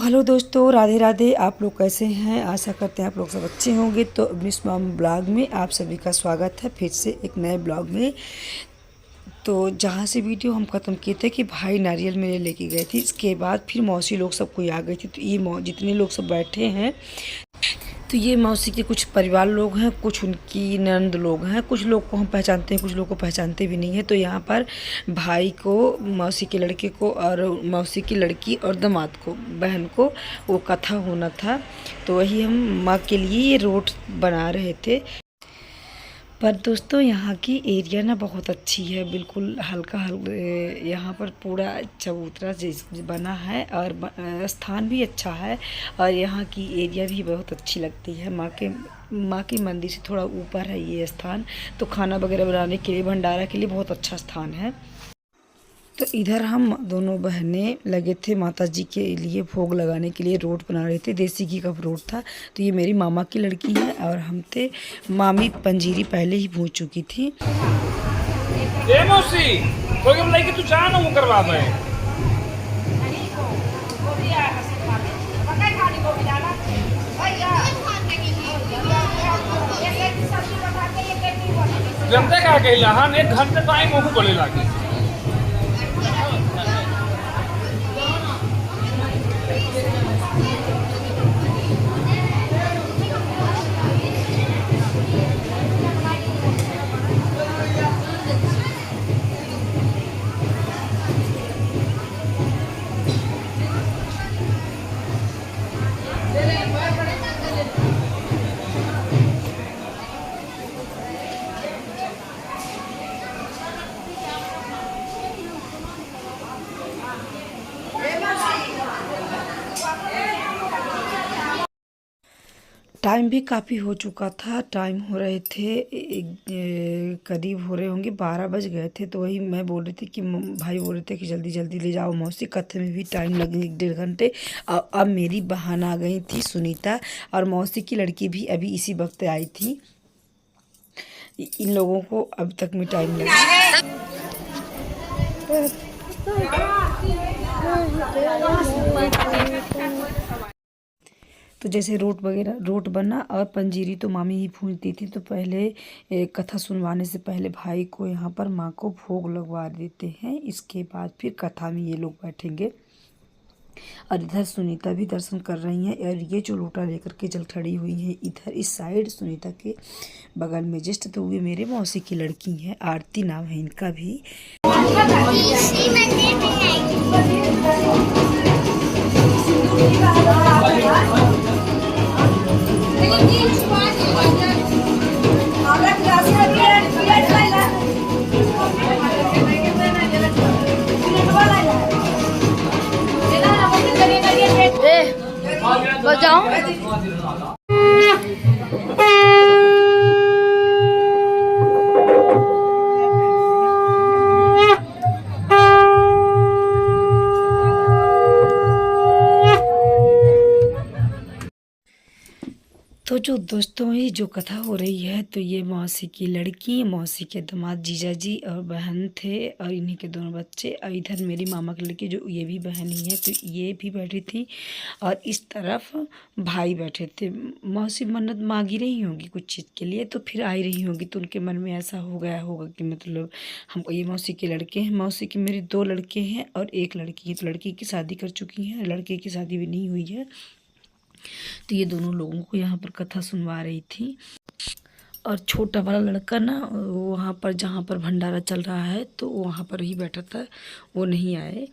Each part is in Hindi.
हेलो दोस्तों, राधे राधे। आप लोग कैसे हैं? आशा करते हैं आप लोग सब अच्छे होंगे। तो मिस मॉम ब्लॉग में आप सभी का स्वागत है फिर से एक नए ब्लॉग में। तो जहाँ से वीडियो हम ख़त्म किए थे कि भाई नारियल मेरे लेके गए थे, इसके बाद फिर मौसी लोग सब कोई आ गई थी। तो ये जितने लोग सब बैठे हैं, तो ये मौसी के कुछ परिवार लोग हैं, कुछ उनकी ननद लोग हैं। कुछ लोग को हम पहचानते हैं, कुछ लोग को पहचानते भी नहीं है। तो यहाँ पर भाई को, मौसी के लड़के को और मौसी की लड़की और दामाद को, बहन को वो कथा होना था। तो वही हम माँ के लिए ये रोट बना रहे थे। पर दोस्तों यहाँ की एरिया ना बहुत अच्छी है, बिल्कुल हल्का यहाँ पर पूरा चबूतरा बना है और स्थान भी अच्छा है। और यहाँ की एरिया भी बहुत अच्छी लगती है। माँ के मंदिर से थोड़ा ऊपर है ये स्थान। तो खाना वगैरह बनाने के लिए, भंडारा के लिए बहुत अच्छा स्थान है। तो इधर हम दोनों बहनें लगे थे माता जी के लिए भोग लगाने के लिए रोट बना रहे थे। देसी घी का रोट था। तो ये मेरी मामा की लड़की है और हम थे। मामी पंजीरी पहले ही भून चुकी थी। ए मौसी, कोई हम लेके तू जा ना वो करवा दे। जनते का कहला हन 1 घंटे टाइम हो बोले लागे। टाइम भी काफ़ी हो चुका था। टाइम हो रहे थे करीब हो रहे होंगे 12 बज गए थे। तो वही मैं बोल रही थी कि भाई बोल रहे थे कि जल्दी जल्दी ले जाओ मौसी, कथे में भी टाइम लगे 1-1.5 घंटे। अब मेरी बहन आ गई थी सुनीता, और मौसी की लड़की भी अभी इसी वक्त आई थी। इन लोगों को अब तक में टाइम लगा। तो जैसे रोट बना और पंजीरी तो मामी ही भूनती थी। तो पहले कथा सुनवाने से पहले भाई को यहाँ पर माँ को भोग लगवा देते हैं। इसके बाद फिर कथा में ये लोग बैठेंगे। और इधर सुनीता भी दर्शन कर रही हैं। और ये जो लोटा लेकर के जल खड़ी हुई है इधर इस साइड सुनीता के बगल में जस्ट, तो वे मेरे मौसी की लड़की हैं। आरती नाम है इनका भी। बजाओ। तो जो दोस्तों ये जो कथा हो रही है, तो ये मौसी की लड़की, मौसी के दामाद जीजा जी और बहन थे और इन्हीं के दोनों बच्चे। और इधर मेरी मामा की लड़की जो ये भी बहन ही है, तो ये भी बैठी थी। और इस तरफ भाई बैठे थे। मौसी मन्नत मांगी रही होंगी कुछ चीज़ के लिए, तो फिर आई रही होंगी। तो उनके मन में ऐसा हो गया होगा कि मतलब हमको, ये मौसी के लड़के हैं। मौसी के मेरे 2 लड़के हैं और 1 लड़की है। तो लड़की की शादी कर चुकी हैं, लड़के की शादी भी नहीं हुई है। तो ये दोनों लोगों को यहाँ पर कथा सुनवा रही थी। और छोटा वाला लड़का ना वहाँ पर जहाँ पर भंडारा चल रहा है, तो वहाँ पर ही बैठा था, वो नहीं आए।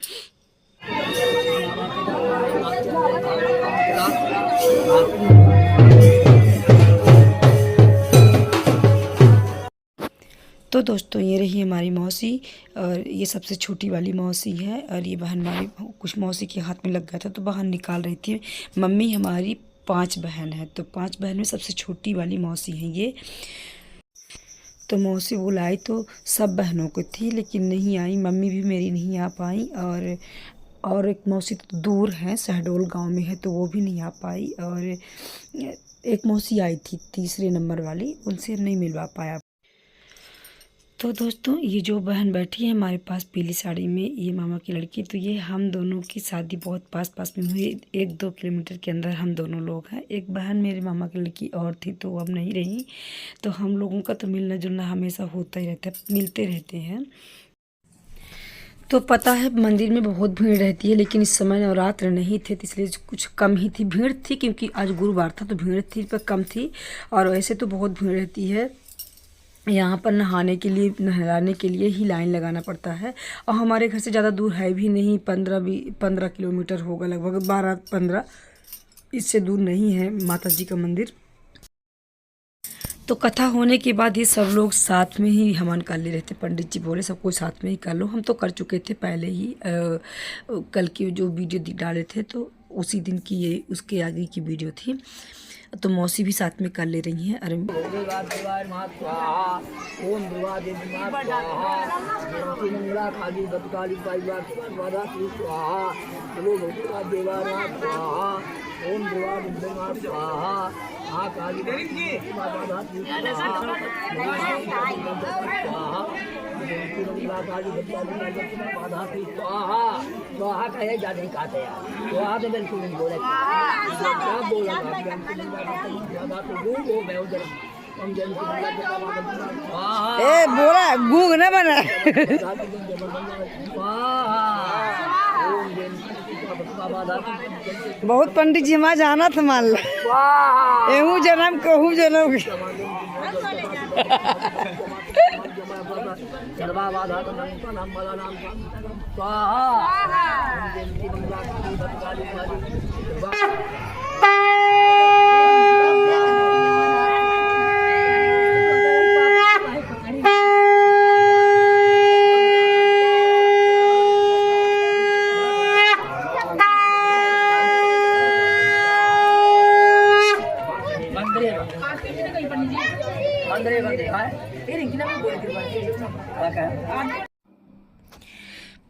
तो दोस्तों ये रही हमारी मौसी, और ये सबसे छोटी वाली मौसी है। और ये बहन हमारी, कुछ मौसी के हाथ में लग गया था तो बाहर निकाल रही थी। मम्मी हमारी 5 बहन है, तो 5 बहन में सबसे छोटी वाली मौसी है ये। तो मौसी बुलाई तो सब बहनों को थी, लेकिन नहीं आई। मम्मी भी मेरी नहीं आ पाई। और एक मौसी तो दूर है, शहडोल गांव में है, तो वो भी नहीं आ पाई। और एक मौसी आई थी 3 नंबर वाली, उनसे नहीं मिलवा पाया। तो दोस्तों ये जो बहन बैठी है हमारे पास पीली साड़ी में, ये मामा की लड़की, तो ये हम दोनों की शादी बहुत पास पास में हुई, 1-2 किलोमीटर के अंदर हम दोनों लोग हैं। एक बहन मेरे मामा की लड़की और थी तो अब नहीं रही, तो हम लोगों का तो मिलना जुलना हमेशा होता ही रहता है, मिलते रहते हैं। तो पता है मंदिर में बहुत भीड़ रहती है, लेकिन इस समय नवरात्र नहीं थे तो इसलिए कुछ कम ही थी, भीड़ थी क्योंकि आज गुरुवार था तो भीड़ थी पर कम थी, और वैसे तो बहुत भीड़ रहती है। यहाँ पर नहाने के लिए ही लाइन लगाना पड़ता है, और हमारे घर से ज़्यादा दूर है भी नहीं, 15 किलोमीटर होगा, लगभग 12-15, इससे दूर नहीं है माता जी का मंदिर। तो कथा होने के बाद ये सब लोग साथ में ही हवन कर ले रहे थे, पंडित जी बोले सबको साथ में ही कर लो। हम तो कर चुके थे पहले ही, कल की जो वीडियो डाले थे तो उसी दिन की ये उसके आगे की वीडियो थी, तो मौसी भी साथ में कर ले रही हैं। अरे ए बोला गूंग ना बना। बहुत पंडित जी हमारा जाना था मान लो, एहू जन्म कहूँ जन्म।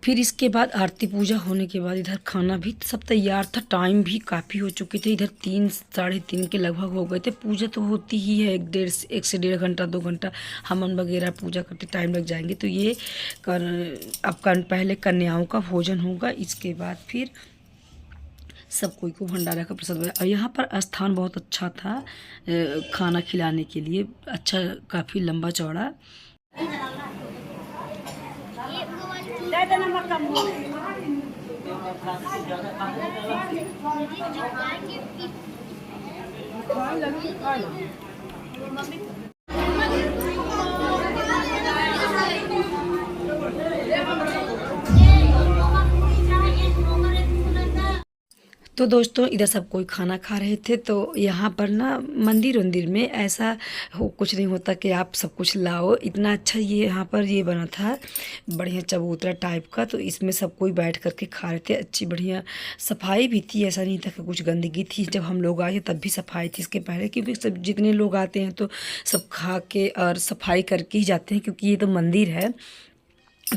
फिर इसके बाद आरती पूजा होने के बाद इधर खाना भी सब तैयार था, टाइम भी काफ़ी हो चुके थे, इधर 3-3:30 के लगभग हो गए थे। पूजा तो होती ही है 1 से 1.5 घंटा 2 घंटा, हवन वगैरह पूजा करते टाइम लग जाएंगे। तो ये पहले कन्याओं का भोजन होगा, इसके बाद फिर सब कोई को भंडारा का प्रसाद मिला। और यहाँ पर स्थान बहुत अच्छा था खाना खिलाने के लिए, अच्छा काफ़ी लंबा चौड़ा। तो दोस्तों इधर सब कोई खाना खा रहे थे, तो यहाँ पर ना मंदिर में ऐसा कुछ नहीं होता कि आप सब कुछ लाओ, इतना अच्छा ये यहाँ पर ये बना था बढ़िया चबूतरा टाइप का, तो इसमें सब कोई बैठ करके खा रहे थे। अच्छी बढ़िया सफाई भी थी, ऐसा नहीं था कि कुछ गंदगी थी। जब हम लोग आए तब भी सफाई थी इसके पहले, क्योंकि सब जितने लोग आते हैं तो सब खा के और सफाई करके ही जाते हैं, क्योंकि ये तो मंदिर है।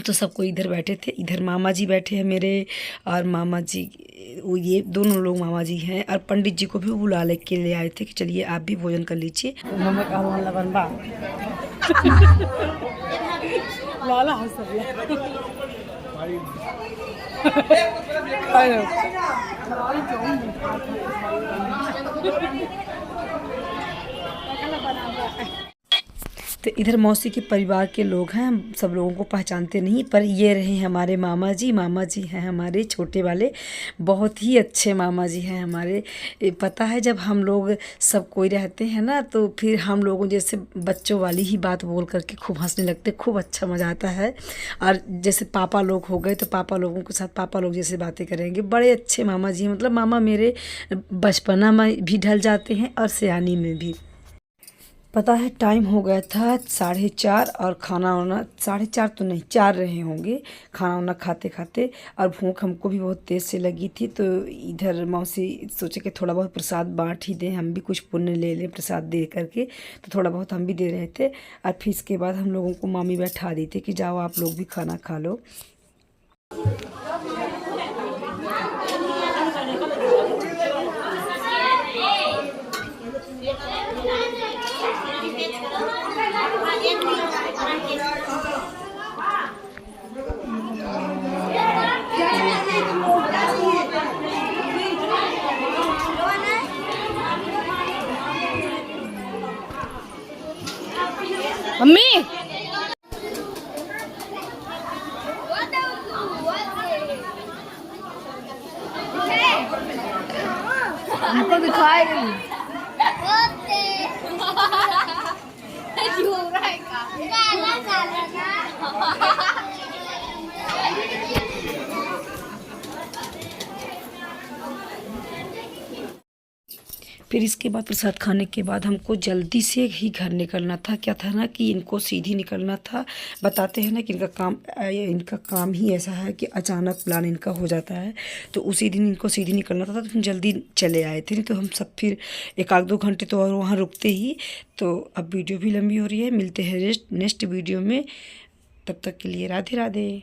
तो सबको इधर बैठे थे, इधर मामा जी बैठे हैं मेरे, और मामा जी वो ये दोनों लोग मामा जी हैं, और पंडित जी को भी बुला के ले आए थे कि चलिए आप भी भोजन कर लीजिए। तो इधर मौसी के परिवार के लोग हैं, हम सब लोगों को पहचानते नहीं, पर ये रहे हमारे मामा जी हैं हमारे छोटे वाले, बहुत ही अच्छे मामा जी हैं हमारे। पता है जब हम लोग सब कोई रहते हैं ना, तो फिर हम लोगों जैसे बच्चों वाली ही बात बोल करके खूब हंसने लगते, खूब अच्छा मज़ा आता है। और जैसे पापा लोग हो गए तो पापा लोगों के साथ पापा लोग जैसे बातें करेंगे, बड़े अच्छे मामा जी हैं। मतलब मामा मेरे बचपना में भी ढल जाते हैं और सयानी में भी। पता है टाइम हो गया था 4:30, और खाना वाना 4:30 तो नहीं 4 रहे होंगे खाना वाना खाते खाते, और भूख हमको भी बहुत तेज़ से लगी थी। तो इधर मौसी सोचे कि थोड़ा बहुत प्रसाद बांट ही दें, हम भी कुछ पुण्य ले लें प्रसाद दे करके, तो थोड़ा बहुत हम भी दे रहे थे। और फिर इसके बाद हम लोगों को मामी बैठा दी थी कि जाओ आप लोग भी खाना खा लो। मम्मी हमको दिखाई नहीं। फिर इसके बाद प्रसाद खाने के बाद हमको जल्दी से ही घर निकलना था। क्या था ना कि इनको सीधी निकलना था। बताते हैं ना कि इनका काम ही ऐसा है कि अचानक प्लान इनका हो जाता है। तो उसी दिन इनको सीधी निकलना था, तो हम जल्दी चले आए थे। नहीं तो हम सब फिर 1-2 घंटे तो और वहाँ रुकते ही। तो अब वीडियो भी लंबी हो रही है। मिलते हैं नेक्स्ट वीडियो में, तब तक के लिए राधे राधे।